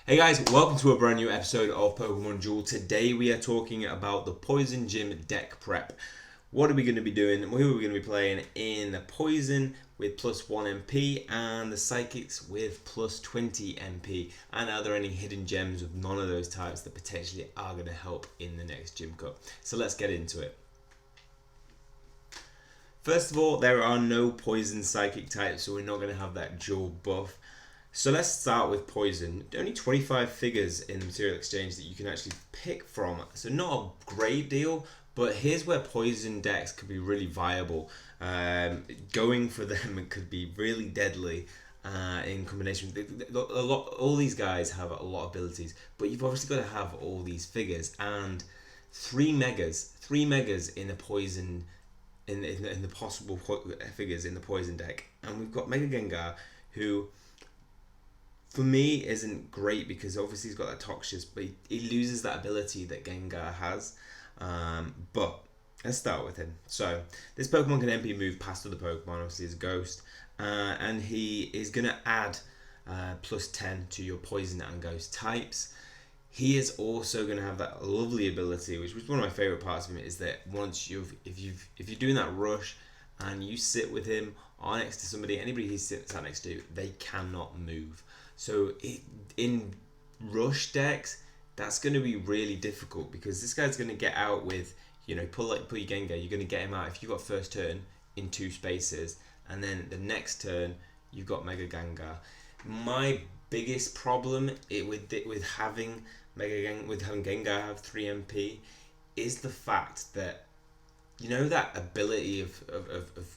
Hey guys, welcome to a brand new episode of Pokemon Duel. Today we are talking about the Poison Gym deck prep. What are we going to be doing? Who are we going to be playing in the Poison with plus 1 MP and the Psychics with plus 20 MP? And are there any hidden gems with none of those types that potentially are going to help in the next Gym Cup? So let's get into it. First of all, there are no Poison Psychic types, so we're not going to have that dual buff. So let's start with Poison. Only 25 figures in the material exchange that you can actually pick from. So not a great deal, but here's where Poison decks could be really viable. Going for them could be really deadly in combination. All these guys have a lot of abilities, but you've obviously got to have all these figures and three megas in a Poison in the possible figures in the Poison deck, and we've got Mega Gengar, who for me isn't great because obviously he's got that Toxius, but he loses that ability that Gengar has. But let's start with him. So this Pokemon can MP move past other Pokemon, obviously he's a Ghost, and he is going to add plus 10 to your Poison and Ghost types. He is also going to have that lovely ability, which was one of my favorite parts of him, is that once if you're doing that rush and you sit with him or next to somebody, anybody he sits next to, they cannot move. So in rush decks, that's going to be really difficult because this guy's going to get out with, pull your Gengar, you're going to get him out if you got first turn in 2 spaces, and then the next turn you've got Mega Gengar. My biggest problem with having Gengar have 3 MP is the fact that that ability of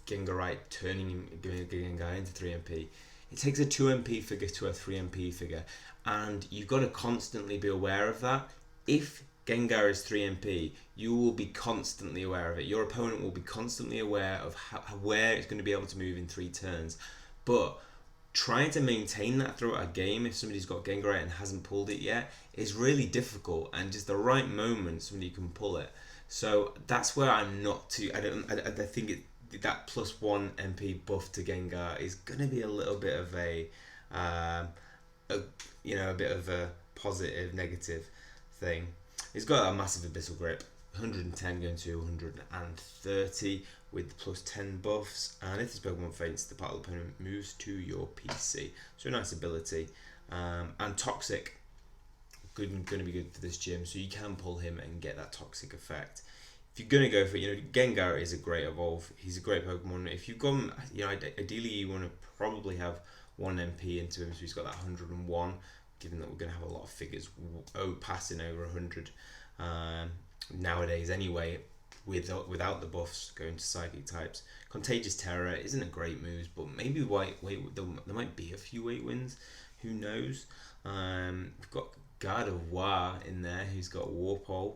Gengarite turning Gengar into 3 MP. It takes a 2 MP figure to a 3 MP figure, and you've got to constantly be aware of that. If Gengar is 3 MP, you will be constantly aware of it. Your opponent will be constantly aware of where it's going to be able to move in 3 turns. But trying to maintain that throughout a game, if somebody's got Gengarite and hasn't pulled it yet, is really difficult, and just the right moment somebody can pull it. So that's where I'm not too. I think that plus 1 MP buff to Gengar is going to be a little bit of a bit of a positive negative thing. He's got a massive Abyssal Grip, 110 going to 130 with the plus 10 buffs, and if this Pokemon faints, the battle opponent moves to your PC. So a nice ability, and Toxic. Going to be good for this gym, so you can pull him and get that Toxic effect. If you're going to go for Gengar is a great evolve. He's a great Pokemon. If you've gone, ideally you want to probably have 1 MP into him, so he's got that 101. Given that we're going to have a lot of figures passing over 100 nowadays anyway, without the buffs going to Psychic types. Contagious Terror isn't a great move, but maybe there might be a few weight wins. Who knows? We've got Gardevoir in there, who's got Warpole,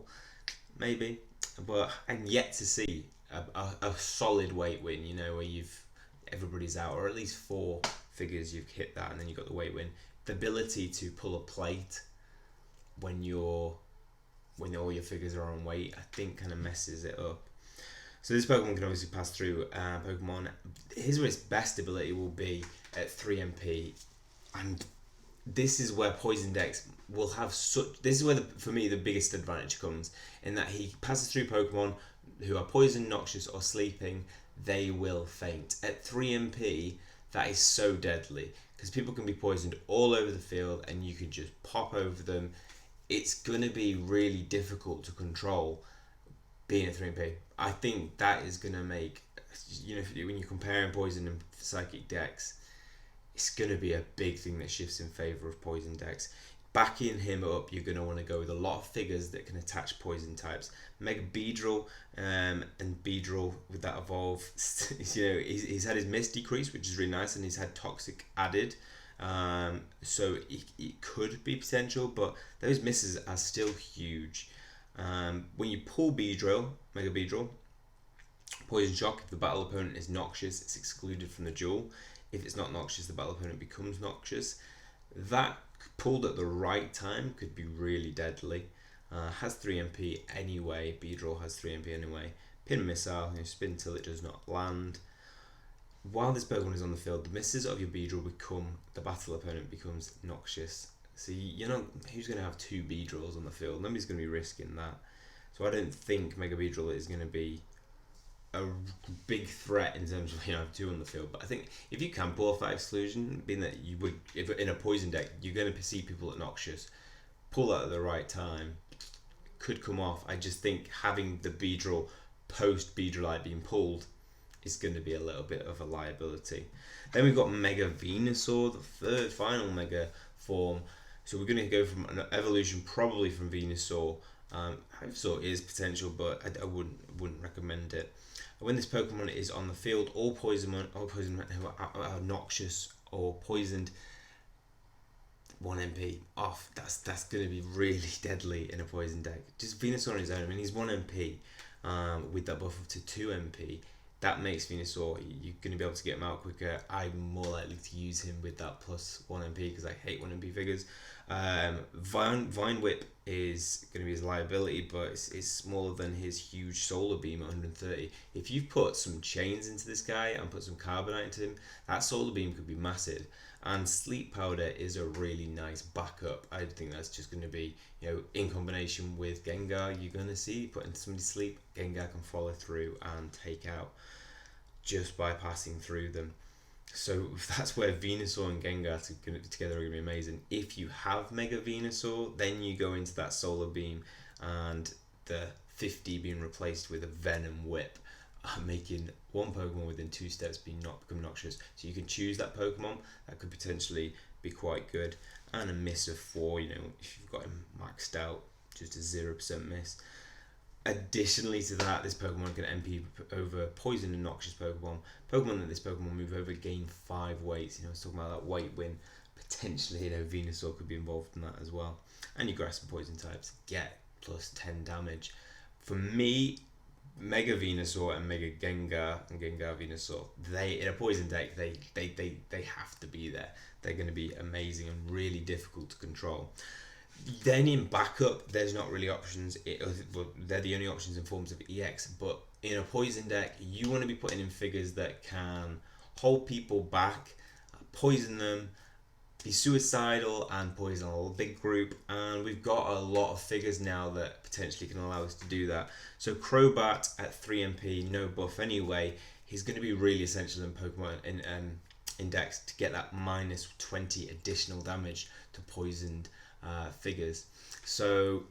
maybe, but I'm yet to see a solid weight win. Where everybody's out, or at least 4 figures you've hit that, and then you've got the weight win. The ability to pull a plate when all your figures are on weight, I think, kind of messes it up. So this Pokemon can obviously pass through Pokemon. Here's where its best ability will be at 3 MP, and this is where Poison decks will have this is where for me the biggest advantage comes, in that he passes through Pokemon who are poisoned, noxious, or sleeping. They will faint at 3 MP. That is so deadly because people can be poisoned all over the field, and you can just pop over them. It's gonna be really difficult to control being at 3 MP. I think that is gonna make when you're comparing Poison and Psychic decks, it's going to be a big thing that shifts in favour of Poison decks. Backing him up, you're going to want to go with a lot of figures that can attach Poison types. Mega Beedrill, and Beedrill with that evolve, he's had his Miss decrease, which is really nice, and he's had Toxic added. So it could be potential, but those misses are still huge. When you pull Beedrill, Mega Beedrill, Poison Shock, if the battle opponent is noxious, it's excluded from the duel. If it's not noxious, the battle opponent becomes noxious. That pulled at the right time could be really deadly. Has 3 MP anyway. Beedrill has 3 MP anyway. Pin Missile, spin till it does not land. While this Pokemon is on the field, the misses of your Beedrill the battle opponent becomes noxious. So you're not. Who's going to have two Beedrills on the field? Nobody's going to be risking that. So I don't think Mega Beedrill is going to be a big threat in terms of two on the field. But I think if you can pull off that exclusion, being that you would, if in a poison deck, you're going to perceive people at Noxious, pull that at the right time, could come off. I just think having the Beedrill post Beedrillite being pulled is going to be a little bit of a liability. Then we've got Mega Venusaur, the third final Mega form. So we're going to go from an evolution probably from Venusaur. Venusaur is potential, but I wouldn't recommend it. When this Pokemon is on the field, all poison who are noxious or poisoned, 1 MP off. That's going to be really deadly in a poison deck. Just Venusaur on his own. I mean, he's 1 MP with that buff up to 2 MP. That makes Venusaur, you're going to be able to get him out quicker. I'm more likely to use him with that plus 1 MP because I hate 1 MP figures. Vine Whip is going to be his liability, but it's smaller than his huge Solar Beam at 130. If you've put some chains into this guy and put some Carbonite into him, that Solar Beam could be massive. And Sleep Powder is a really nice backup. I think that's just going to be, in combination with Gengar, you're going to see, put into somebody's sleep, Gengar can follow through and take out just by passing through them. So that's where Venusaur and Gengar together are going to be amazing. If you have Mega Venusaur, then you go into that Solar Beam and the 50 being replaced with a Venom Whip, making one Pokemon within 2 steps become noxious. So you can choose that Pokemon. That could potentially be quite good. And a miss of 4, if you've got him maxed out, just a 0% miss. Additionally to that, this Pokemon can MP over poison and noxious Pokemon. Pokemon that this Pokemon move over gain 5 weights. I was talking about that weight win. Potentially, Venusaur could be involved in that as well. And your grass and poison types get plus 10 damage. For me, Mega Venusaur and Mega Gengar and Gengar Venusaur, they in a poison deck, they have to be there. They're going to be amazing and really difficult to control. Then in backup, there's not really options. They're the only options in forms of EX. But in a poison deck, you want to be putting in figures that can hold people back, poison them, be suicidal, and poison a big group. And we've got a lot of figures now that potentially can allow us to do that. So Crobat at 3 MP, no buff anyway. He's going to be really essential in Pokemon in decks to get that minus 20 additional damage to poisoned figures. So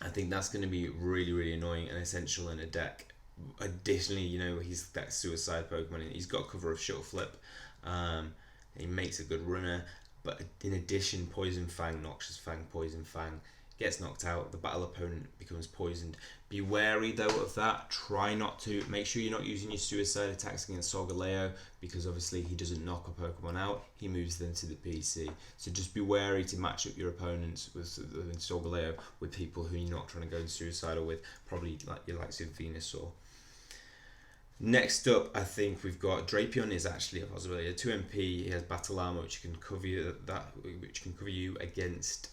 I think that's going to be really, really annoying and essential in a deck. Additionally, he's that suicide Pokemon. He's got cover of Shuttle Flip. He makes a good runner. But in addition, Poison Fang, Noxious Fang, Poison Fang gets knocked out. The battle opponent becomes poisoned. Be wary though of that. Try not to. Make sure you're not using your suicide attacks against Solgaleo, because obviously he doesn't knock a Pokemon out. He moves them to the PC. So just be wary to match up your opponents with Solgaleo with people who you're not trying to go suicidal with. Probably like your likes of Venusaur. Next up, I think we've got Drapion is actually a possibility. A 2 MP, he has Battle Armor, which can cover you against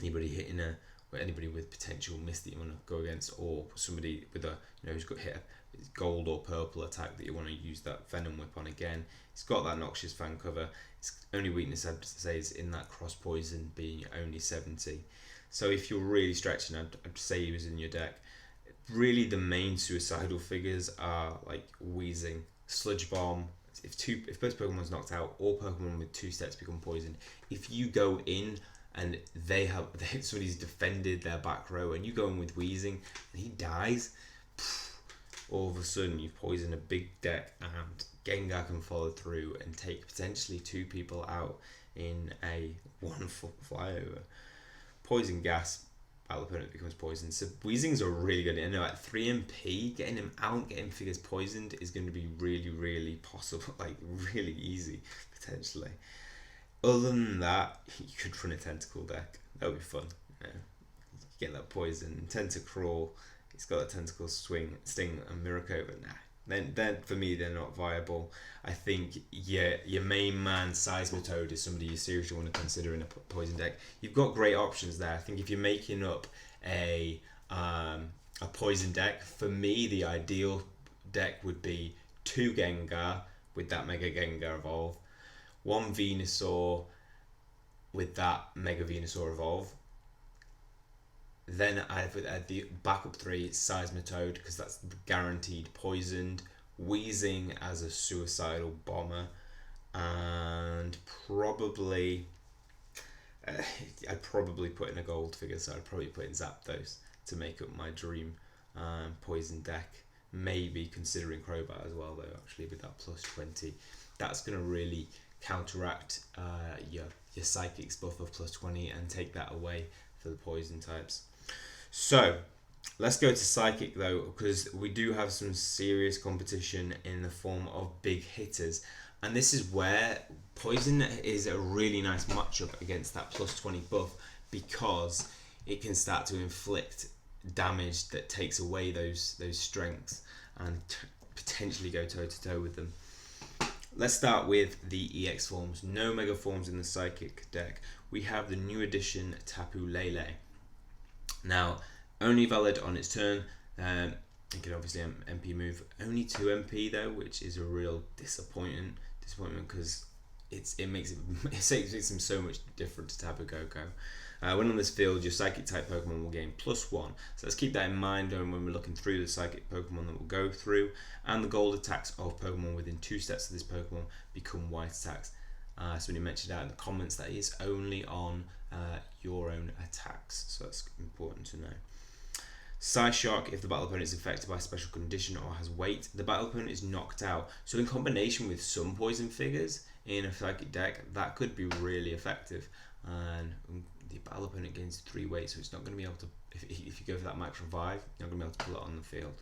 anybody with potential miss that you want to go against, or somebody with a who's got hit a gold or purple attack that you want to use that Venom Whip on again. It's got that Noxious Fang cover. Its only weakness I'd say is in that cross poison being only 70. So if you're really stretching, I'd say he was in your deck. Really, the main suicidal figures are like Weezing, Sludge Bomb. If both Pokemon's knocked out, all Pokemon with 2 steps become poisoned. If you go in and somebody's defended their back row, and you go in with Weezing and he dies, all of a sudden you've poisoned a big deck, and Gengar can follow through and take potentially 2 people out in a 1-foot flyover. Poison Gas, battle opponent becomes poisoned. So Weezing's a really good. At 3 MP, getting him out, getting figures poisoned is going to be really, really possible. Like really easy potentially. Other than that, you could run a Tentacle deck. That would be fun. Get that poison. Tentacrawl. It's got a Tentacle, Swing, Sting, and Miracle. But then for me, they're not viable. I think your main man Seismitoad is somebody you seriously want to consider in a poison deck. You've got great options there. I think if you're making up a poison deck, for me the ideal deck would be 2 Gengar with that Mega Gengar Evolve, 1 Venusaur, with that Mega Venusaur evolve. Then I would add the backup 3 Seismitoad, because that's guaranteed poisoned. Wheezing as a suicidal bomber. And probably... I'd probably put in a gold figure, so I'd probably put in Zapdos to make up my dream poison deck. Maybe considering Crobat as well, though, actually, with that plus 20. That's going to really counteract your Psychic's buff of plus 20 and take that away for the poison types. So, let's go to Psychic, though, because we do have some serious competition in the form of big hitters. And this is where Poison is a really nice matchup against that plus 20 buff, because it can start to inflict damage that takes away those strengths and potentially go toe to toe with them. Let's start with the EX forms. No Mega forms in the Psychic deck. We have the new addition Tapu Lele. Now, only valid on its turn. It can obviously MP move. Only 2 MP though, which is a real disappointment because it makes him so much different to Tapu Koko. When on this field, your Psychic type Pokemon will gain +1. So let's keep that in mind when we're looking through the Psychic Pokemon that we'll go through. And the gold attacks of Pokemon within 2 steps of this Pokemon become white attacks. So when you mentioned out in the comments, that is only on your own attacks. So that's important to know. Psyshock, if the battle opponent is affected by a special condition or has weight, the battle opponent is knocked out. So in combination with some poison figures in a Psychic deck, that could be really effective. And the battle opponent gains 3 weight, so it's not going to be able to, if you go for that max revive, you're not going to be able to pull it on the field.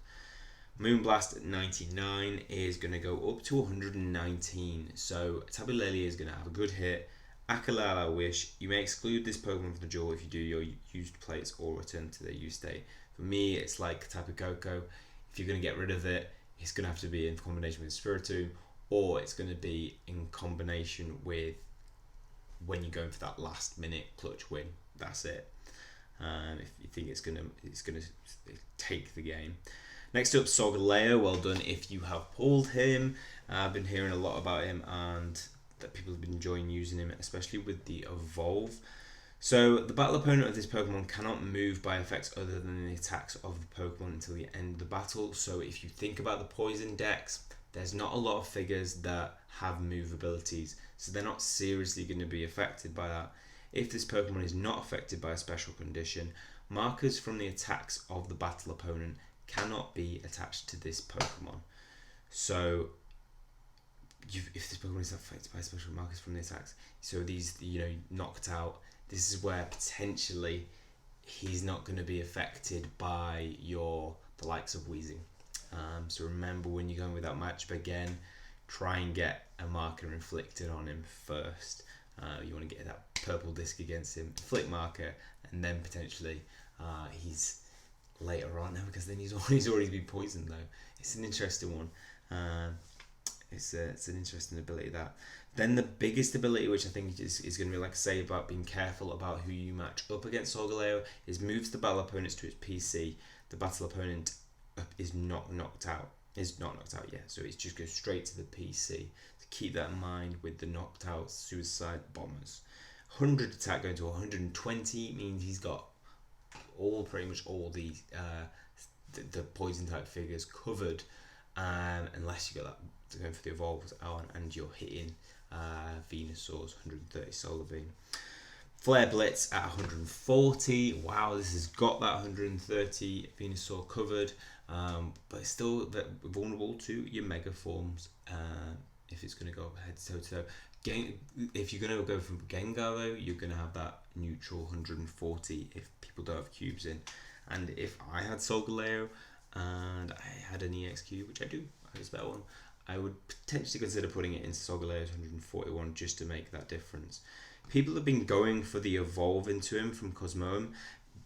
Moonblast at 99 is going to go up to 119. So Tapu Lele is going to have a good hit. Akalala Wish, you may exclude this Pokemon from the duel if you do your used plates or return to their used state. For me, it's like Tapu Koko. If you're going to get rid of it, it's going to have to be in combination with Spiritomb, or it's going to be in combination with when you're going for that last minute clutch win. That's it. If you think it's going to take the game. Next up, Solgaleo. Well done if you have pulled him. I've been hearing a lot about him, and that people have been enjoying using him, especially with the Evolve. So the battle opponent of this Pokemon cannot move by effects other than the attacks of the Pokemon until the end of the battle. So if you think about the poison decks, there's not a lot of figures that have move abilities, so they're not seriously going to be affected by that. If this Pokemon is not affected by a special condition, markers from the attacks of the battle opponent cannot be attached to this Pokemon. So if this Pokemon is affected by special markers from the attacks, so these, knocked out, this is where potentially he's not going to be affected by the likes of Wheezing. So remember, when you're going with that matchup again, try and get a marker inflicted on him first. You want to get that purple disc against him, inflict marker, and then potentially he's later on, because then he's already been poisoned though. It's an interesting one. It's an interesting ability that. Then the biggest ability, which I think is going to be, like I say, about being careful about who you match up against Solgaleo, is moves the battle opponents to its PC. The battle opponent is not knocked out. So it just goes straight to the PC. So keep that in mind with the knocked out suicide bombers. 100 attack going to 120 means he's got pretty much all the poison type figures covered, unless you got that going for the evolves on and you're hitting Venusaur's 130 Solar Beam. Flare Blitz at 140. Wow, this has got that 130 Venusaur covered, but it's still vulnerable to your Mega Forms if it's going to go head to toe. If you're going to go for Gengar though, you're going to have that neutral 140 if people don't have cubes in. And if I had Solgaleo and I had an EX cube, which I do, I have a spare one, I would potentially consider putting it into Solgaleo's 141 just to make that difference. People have been going for the Evolve into him from Cosmoem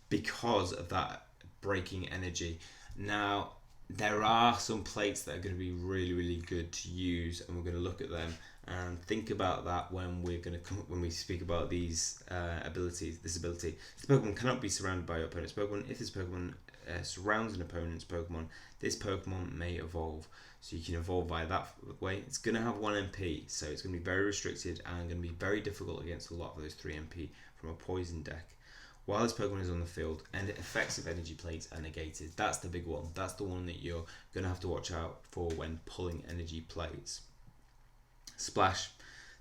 because of that breaking energy. Now, there are some plates that are going to be really, really good to use, and we're going to look at them and think about that when we speak about these abilities. This ability, this Pokemon cannot be surrounded by your opponent's Pokemon. If this Pokemon surrounds an opponent's Pokemon, this Pokemon may evolve. so you can evolve via that way. It's going to have 1 MP, so it's going to be very restricted and going to be very difficult against a lot of those 3 MP from a poison deck. While this Pokemon is on the field, and effects of energy plates are negated. That's the big one. That's the one that you're going to have to watch out for when pulling energy plates. Splash,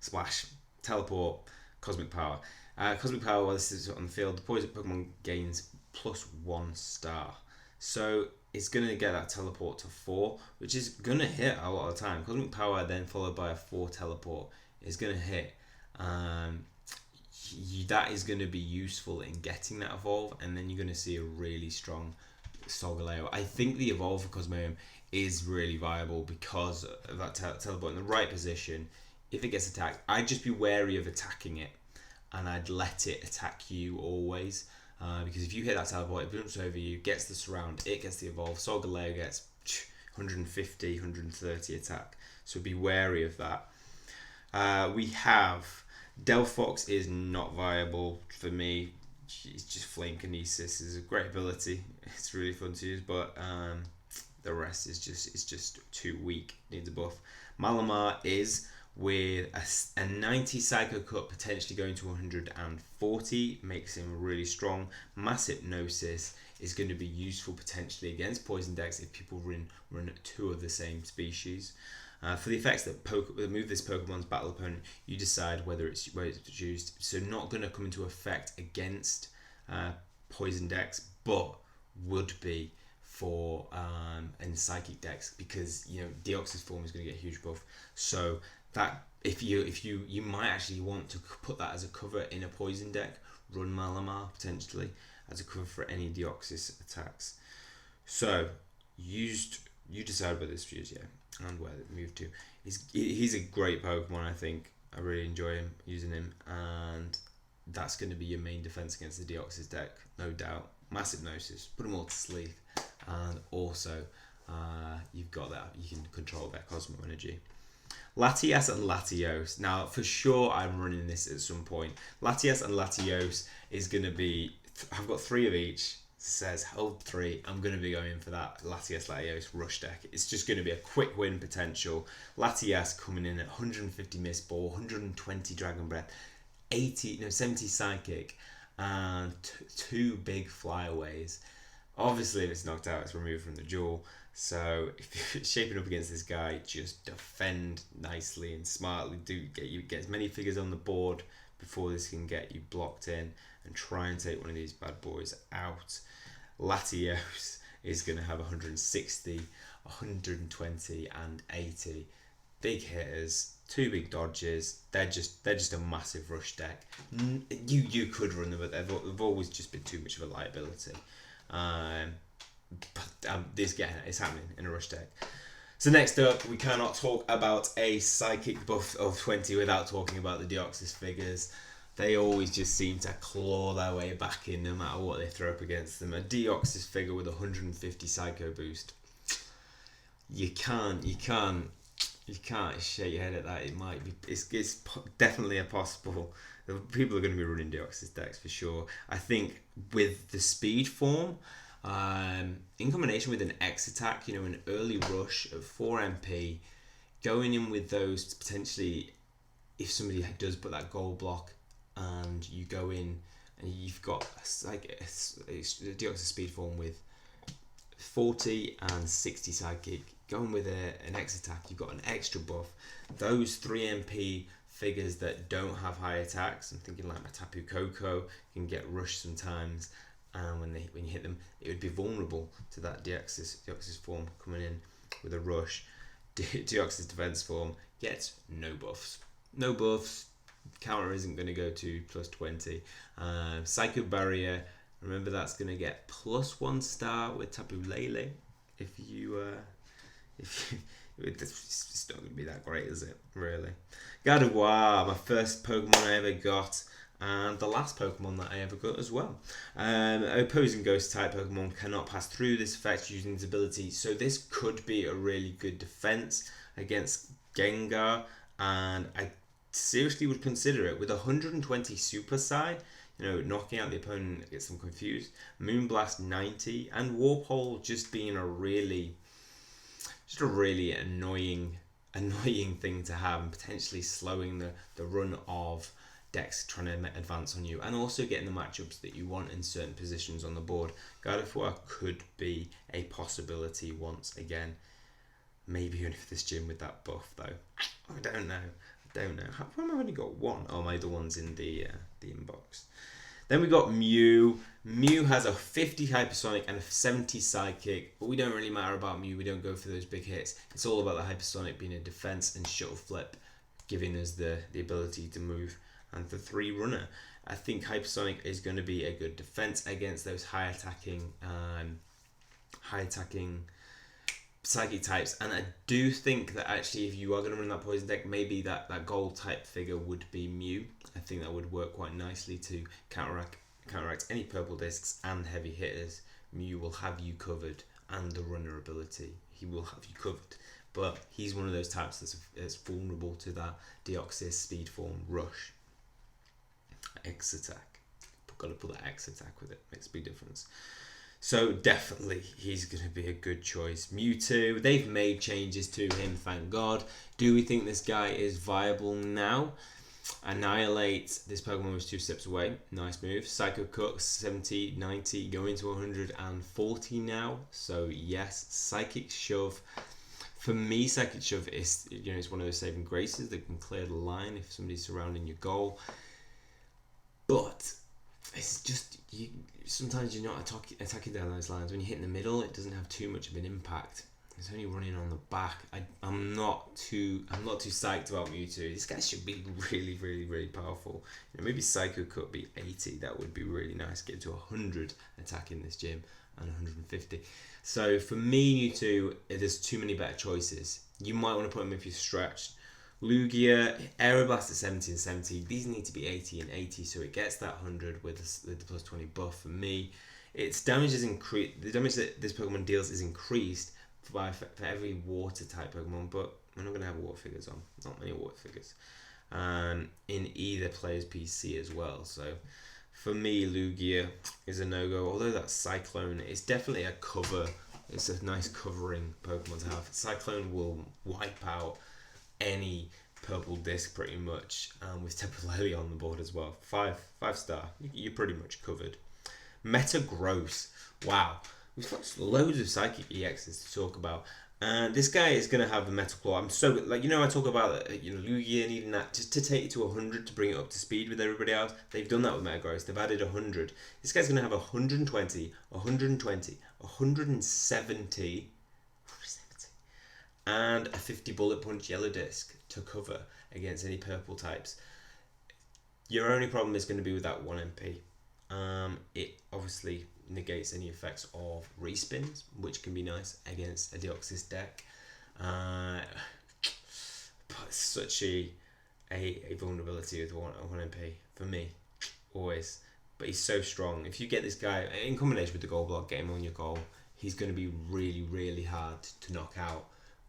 Splash, Teleport, Cosmic Power. Cosmic Power, while this is on the field, the poison Pokemon gains +1 star. So it's going to get that Teleport to 4, which is going to hit a lot of the time. Cosmic Power then followed by a 4 Teleport is going to hit. That is going to be useful in getting that evolve, and then you're going to see a really strong Solgaleo. I think the evolve for Cosmoem is really viable because of that teleport in the right position. If it gets attacked, I'd just be wary of attacking it, and I'd let it attack you always, because if you hit that teleport, it jumps over you, gets the surround, it gets the evolve. Solgaleo gets 150, 130 attack, so be wary of that. We have Delphox is not viable for me. It's just Flame Kinesis is a great ability. It's really fun to use, but the rest is just too weak. Needs a buff. Malamar is with a 90 Psycho Cut potentially going to 140, makes him really strong. Mass Hypnosis is going to be useful potentially against poison decks if people run 2 of the same species. For the effects that move this Pokemon's battle opponent, you decide whether it's used. So not going to come into effect against poison decks, but would be for in psychic decks, because Deoxys form is going to get a huge buff. So that if you might actually want to put that as a cover in a poison deck, run Malamar potentially as a cover for any Deoxys attacks. So you decide whether it's used, and where to move to. He's a great Pokemon, I think. I really enjoy using him, and that's going to be your main defense against the Deoxys deck, no doubt. Mass Hypnosis, put them all to sleep, and also you've got that, you can control their Cosmo Energy. Latias and Latios. Now, for sure, I'm running this at some point. Latias and Latios is going to be, I've got 3 of each. Says hold 3. I'm going to be going for that Latias Latios rush deck. It's just going to be a quick win potential. Latias coming in at 150 Mist Ball, 120 Dragon Breath, 70 Psychic, and 2 big flyaways. Obviously, if it's knocked out, it's removed from the duel. So if you're shaping up against this guy, just defend nicely and smartly. Get as many figures on the board before this can get you blocked in, and try and take one of these bad boys out. Latios is going to have 160, 120, and 80. Big hitters, 2 big dodges. They're just a massive rush deck. You could run them, but they've always just been too much of a liability. This is happening in a rush deck. So next up, we cannot talk about a psychic buff of 20 without talking about the Deoxys figures. They always just seem to claw their way back in no matter what they throw up against them. A Deoxys figure with 150 Psycho boost. You can't shake your head at that. It might be. It's definitely a possible. People are going to be running Deoxys decks for sure. I think with the speed form, in combination with an X attack, an early rush of 4 MP, going in with those potentially, if somebody does put that gold block, and you go in and you've got like a Deoxys speed form with 40 and 60 psychic, going with an X attack, you've got an extra buff. Those 3 MP figures that don't have high attacks, I'm thinking like my Tapu Koko, can get rushed sometimes, and when you hit them, it would be vulnerable to that Deoxys form coming in with a rush. Deoxys defense form gets no buffs. Counter isn't going to go to +20. Psycho Barrier, remember that's going to get +1 star with Tapu Lele. It's not going to be that great, is it? Really. Gardevoir, my first Pokemon I ever got, and the last Pokemon that I ever got as well. Opposing Ghost type Pokemon cannot pass through this effect using its ability, so this could be a really good defense against Gengar, and I seriously would consider it. With 120 Super Psy, knocking out the opponent gets them confused. Moonblast 90, and Warpole just being a really just a really annoying thing to have, and potentially slowing the run of decks trying to advance on you, and also getting the matchups that you want in certain positions on the board. God of War could be a possibility once again. Maybe only for this gym with that buff though. I don't know. How come I've only got one? Oh, my other one's in the inbox. Then we got Mew. Mew has a 50 hypersonic and a 70 psychic, but we don't really matter about Mew. We don't go for those big hits. It's all about the hypersonic being a defense and shuttle flip, giving us the ability to move. And the 3 runner, I think hypersonic is going to be a good defense against those high attacking psychic types. And I do think that actually, if you are going to run that poison deck, maybe that gold type figure would be Mew. I think that would work quite nicely to counteract any purple discs and heavy hitters. Mew will have you covered, and the runner ability, he will have you covered. But he's one of those types that's vulnerable to that Deoxys, Speed Form, Rush, X attack. Got to put that X attack with it, makes a big difference. So definitely he's going to be a good choice. Mewtwo, they've made changes to him, thank God. Do we think this guy is viable now? Annihilate, this Pokemon was 2 steps away. Nice move. Psycho Cut, 70, 90, going to 140 now. So yes, Psychic Shove. For me, Psychic Shove is, it's one of those saving graces that can clear the line if somebody's surrounding your goal. But it's just, sometimes you're not attacking down those lines. When you hit in the middle, it doesn't have too much of an impact. It's only running on the back. I'm not too psyched about Mewtwo. This guy should be really, really, really powerful. Maybe Psycho Cut be 80. That would be really nice. Get to 100 attack in this gym and 150. So for me, Mewtwo, there's too many better choices. You might want to put him if you're stretched. Lugia, Aeroblast at 70 and 70. These need to be 80 and 80, so it gets that 100 with the plus 20 buff. For me, its damage is increased. The damage that this Pokemon deals is increased for every water type Pokemon, but we're not going to have water figures on. Not many water figures. In either player's PC as well. So for me, Lugia is a no-go. Although that Cyclone is definitely a cover. It's a nice covering Pokemon to have. Cyclone will wipe out any purple disc pretty much, with Tapu Lele on the board as well. 5 star. You're pretty much covered. Metagross. Wow. We've got loads of Psychic EXs to talk about. And this guy is going to have a Metal Claw. I'm so, I talk about, Lugia needing that just to take it to 100 to bring it up to speed with everybody else. They've done that with Metagross. They've added 100. This guy's going to have 120, 120, 170, and a 50 Bullet Punch Yellow Disc to cover against any purple types. Your only problem is going to be with that 1 MP. It obviously negates any effects of respins, which can be nice against a Deoxys deck. But it's such a vulnerability with 1 MP for me, always. But he's so strong. If you get this guy in combination with the goal block, get him on your goal, he's going to be really, really hard to knock out.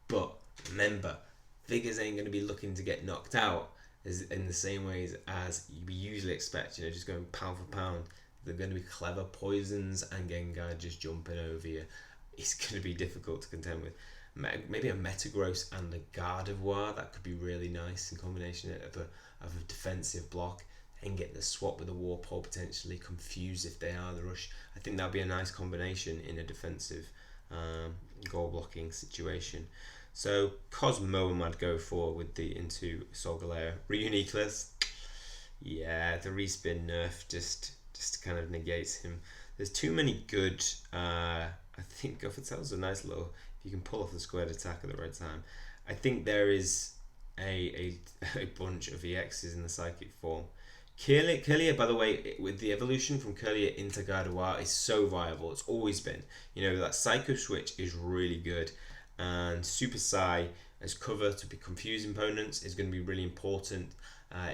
But remember, figures ain't going to be looking to get knocked out in the same ways as we usually expect, just going pound for pound. They're going to be clever poisons and Gengar just jumping over you. It's going to be difficult to contend with. Maybe a Metagross and a Gardevoir, that could be really nice in combination of a defensive block, and get the swap with a Warpole, potentially confuse if they are the rush. I think that would be a nice combination in a defensive goal blocking situation. So Cosmo I'd go for with the into Solgaleo. Reuniclus, yeah, the respin nerf just kind of negates him. There's too many good. I think Gothitel's a nice little. If you can pull off the squared attack at the right time, I think there is a bunch of EXs in the psychic form. Kirlia, by the way, with the evolution from Kirlia into Gardevoir, is so viable. It's always been. That Psycho Switch is really good. And Super Psy as cover to be confusing opponents is going to be really important.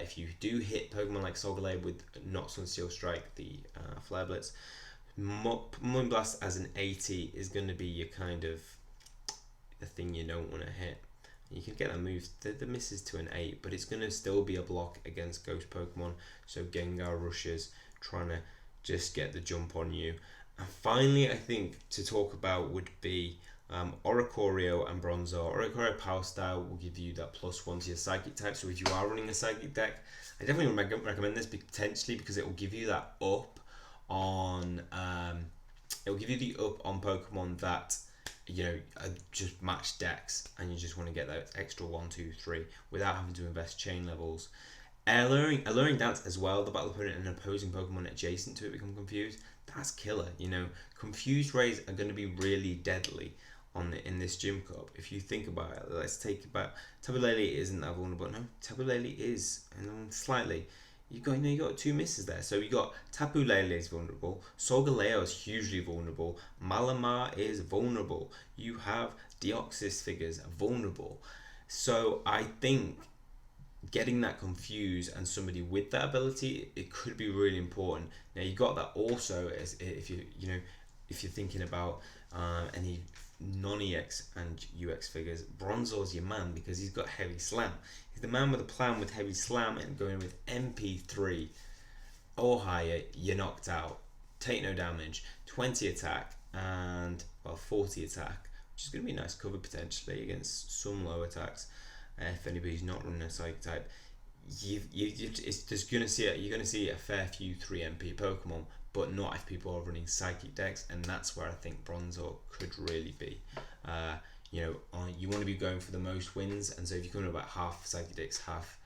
If you do hit Pokemon like Solgaleo with not Sunsteel Strike, the Flare Blitz, Moonblast as an 80 is going to be your kind of the thing you don't want to hit. You can get that move, the misses to an 8, but it's going to still be a block against Ghost Pokemon. So Gengar rushes, trying to just get the jump on you. And finally, I think to talk about would be Oricorio and Bronzor. Oricorio Power Style will give you that +1 to your Psychic type. So if you are running a Psychic deck, I definitely recommend this potentially because it will give you that up on. It will give you the up on Pokemon that are just match decks, and you just want to get that extra 1, 2, 3 without having to invest chain levels. Alluring Dance as well, the battle opponent and opposing Pokemon adjacent to it become confused. That's killer. Confused Rays are going to be really deadly in this Gym Cup. If you think about it, let's take about Tapu Lele isn't that vulnerable. No, Tapu Lele is, and slightly. You got two misses there. So you got Tapu Lele is vulnerable. Solgaleo is hugely vulnerable. Malamar is vulnerable. You have Deoxys figures vulnerable. So I think getting that confused and somebody with that ability, it could be really important. Now you got that also as if you're thinking about any non-EX and UX figures, Bronzor's your man because he's got Heavy Slam. He's the man with a plan with Heavy Slam and going with MP3 or higher, you're knocked out. Take no damage, 20 attack and 40 attack, which is going to be a nice cover potentially against some low attacks. If anybody's not running a Psychic type, you're going to see a fair few 3 MP Pokemon, but not if people are running Psychic decks, and that's where I think Bronzor could really be. You want to be going for the most wins, and so if you're coming about half Psychic decks, half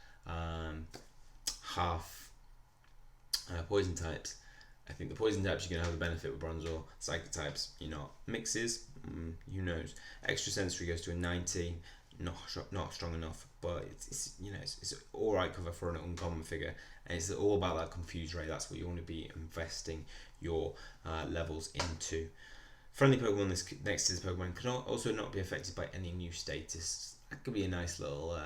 Poison types, I think the Poison types you're going to have the benefit with Bronzor. Psychic types, mixes, who knows. Extra Sensory goes to a 90. Not strong enough, but it's all right cover for an uncommon figure, and it's all about that Confused Ray. That's what you want to be investing your levels into. Friendly Pokemon next to this Pokemon can also not be affected by any new status. That could be a nice little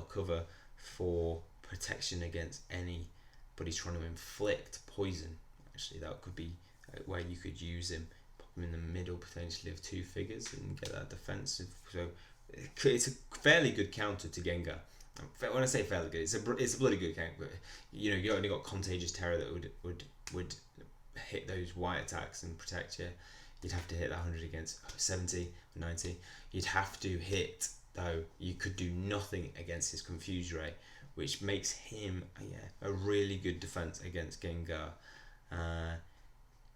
cover for protection against anybody trying to inflict poison. Actually, that could be where you could use him, pop him in the middle potentially of 2 figures and get that defensive. So it's a fairly good counter to Gengar. When I say fairly good, it's a bloody good counter. You only got Contagious Terror that would hit those white attacks and protect you. You'd have to hit that 100 against 70, 90. You'd have to hit, though. You could do nothing against his Confused Ray, which makes him a really good defense against Gengar.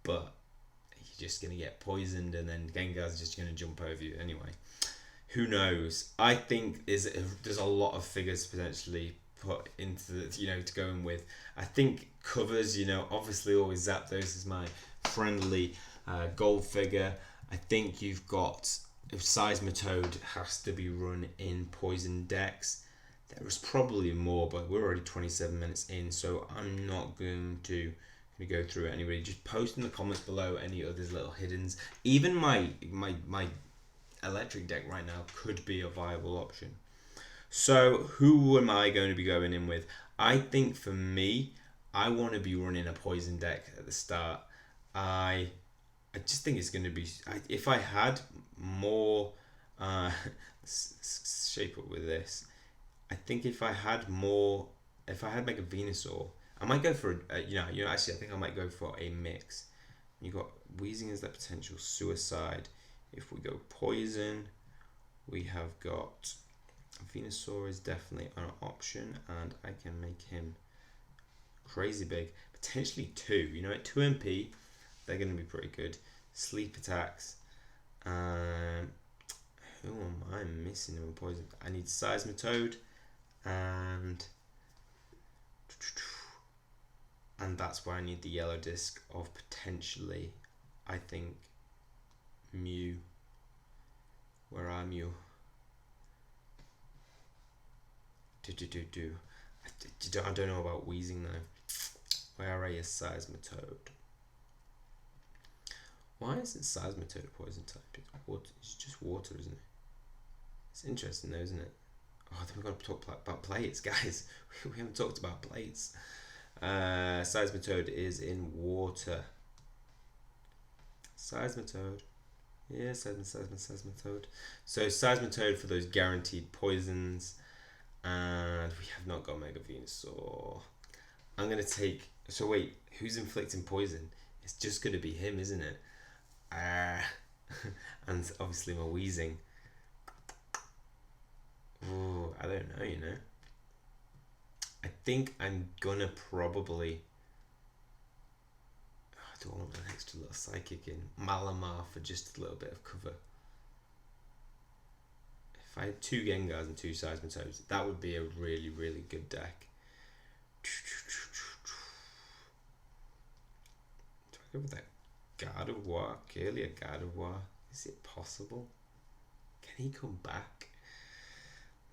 But you're just gonna get poisoned, and then Gengar's just gonna jump over you anyway. Who knows? I think there's a lot of figures potentially put into the, to go in with. I think covers, obviously always Zapdos is my friendly gold figure. I think you've got Seismitoad has to be run in poison decks. There is probably more, but we're already 27 minutes in, so I'm not going to go through it anyway. Just post in the comments below any other little hiddens. Even my electric deck right now could be a viable option. So who am I going to be going in with? I think for me, I want to be running a poison deck at the start. I just think it's going to be, if I had more shape up with this, I think if I had Mega Venusaur, I might go for actually I think I might go for a mix. You got Weezing as that potential suicide. If we go poison, we have got Venusaur is definitely an option, and I can make him crazy big. Potentially 2. At 2 MP, they're going to be pretty good. Sleep attacks. Who am I missing in poison? I need Seismitoad, and that's where I need the yellow disc of potentially, I think, Mew. Where are Mew? I don't know about Weezing though. Where is Seismitoad? Why isn't Seismitoad a poison type? It's just water, isn't it? It's interesting though, isn't it? Oh, then we've got to talk about plates, guys. We haven't talked about plates. Seismitoad is in water. Seismitoad. Yeah, Seismitoad. So Seismitoad for those guaranteed poisons. And we have not got Mega Venusaur. I'm going to take... So wait, who's inflicting poison? It's just going to be him, isn't it? and obviously my wheezing. Oh, I don't know, you know. I think I'm gonna probably. I don't want an extra little psychic in Malamar for just a little bit of cover. If I had 2 Gengars and 2 Seismitoads, that would be a really, really good deck. Do I go with that Gardevoir? Clearly a Gardevoir. Is it possible? Can he come back?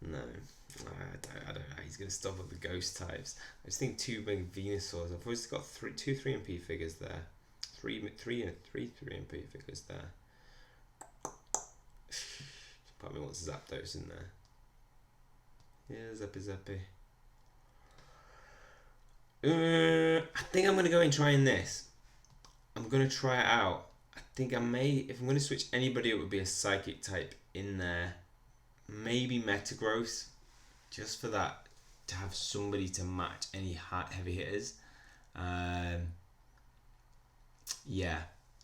No. I don't know. He's going to stop at the ghost types. I just think 2 big Venusaurs. I've always got 2 3MP figures there. 3 3MP figures there. Part of me wants Zapdos in there. Yeah, Zappy. I think I'm going to go and try this. I'm going to try it out. I think I may, if I'm going to switch anybody, it would be a Psychic type in there. Maybe Metagross, just for that, to have somebody to match any heavy hitters. Yeah,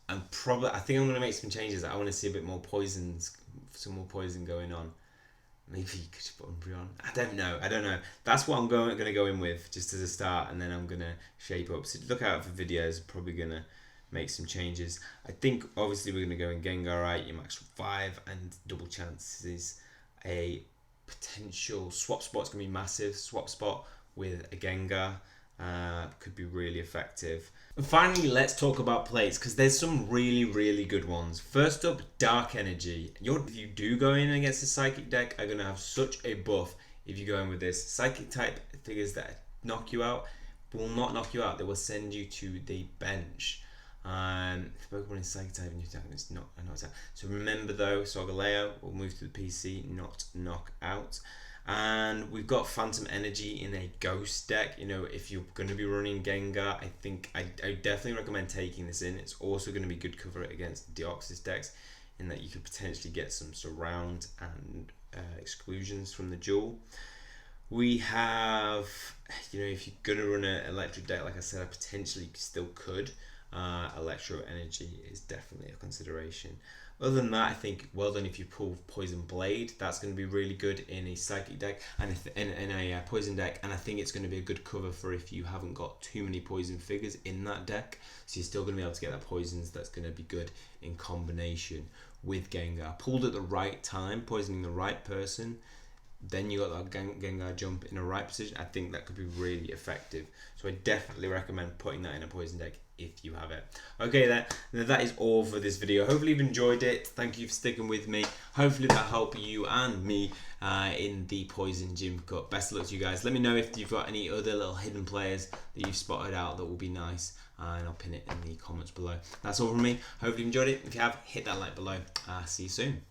I think I'm going to make some changes. I want to see a bit more poisons, some more poison going on. Maybe you could just put Umbreon. I don't know. That's what I'm going to go in with just as a start, and then I'm going to shape up. So look out for videos. Probably going to make some changes. I think obviously we're going to go in Gengar, right? Your max 5 and double chances. A potential swap spot's going to be massive. Swap spot with a Gengar could be really effective. And finally, let's talk about plates, because there's some really, really good ones. First up, Dark Energy. If you do go in against a Psychic deck, are going to have such a buff if you go in with this. Psychic type figures that knock you out will not knock you out. They will send you to the bench. If Pokemon is Psychic type and you attack, it's not a knockdown. So remember though, Solgaleo will move to the PC, not knock out. And we've got Phantom Energy in a Ghost deck. You know, if you're going to be running Gengar, I think I definitely recommend taking this in. It's also going to be good cover against Deoxys decks, in that you could potentially get some surround and exclusions from the Duel. We have, you know, if you're going to run an electric deck, like I said, I potentially still could. Electro Energy is definitely a consideration. Other than that, I think well done if you pull Poison Blade. That's going to be really good in a Psychic deck and in a Poison deck, and I think it's going to be a good cover for if you haven't got too many Poison figures in that deck. So you're still going to be able to get that Poisons. That's going to be good in combination with Gengar. Pulled at the right time, poisoning the right person. Then you got that Gengar jump in a right position. I think that could be really effective. So I definitely recommend putting that in a Poison deck if you have it. Okay, that is all for this video. Hopefully you've enjoyed it. Thank you for sticking with me. Hopefully that helped you and me in the Poison Gym Cup. Best of luck to you guys. Let me know if you've got any other little hidden players that you've spotted out that will be nice, and I'll pin it in the comments below. That's all from me. Hopefully you enjoyed it. If you have, hit that like below. See you soon.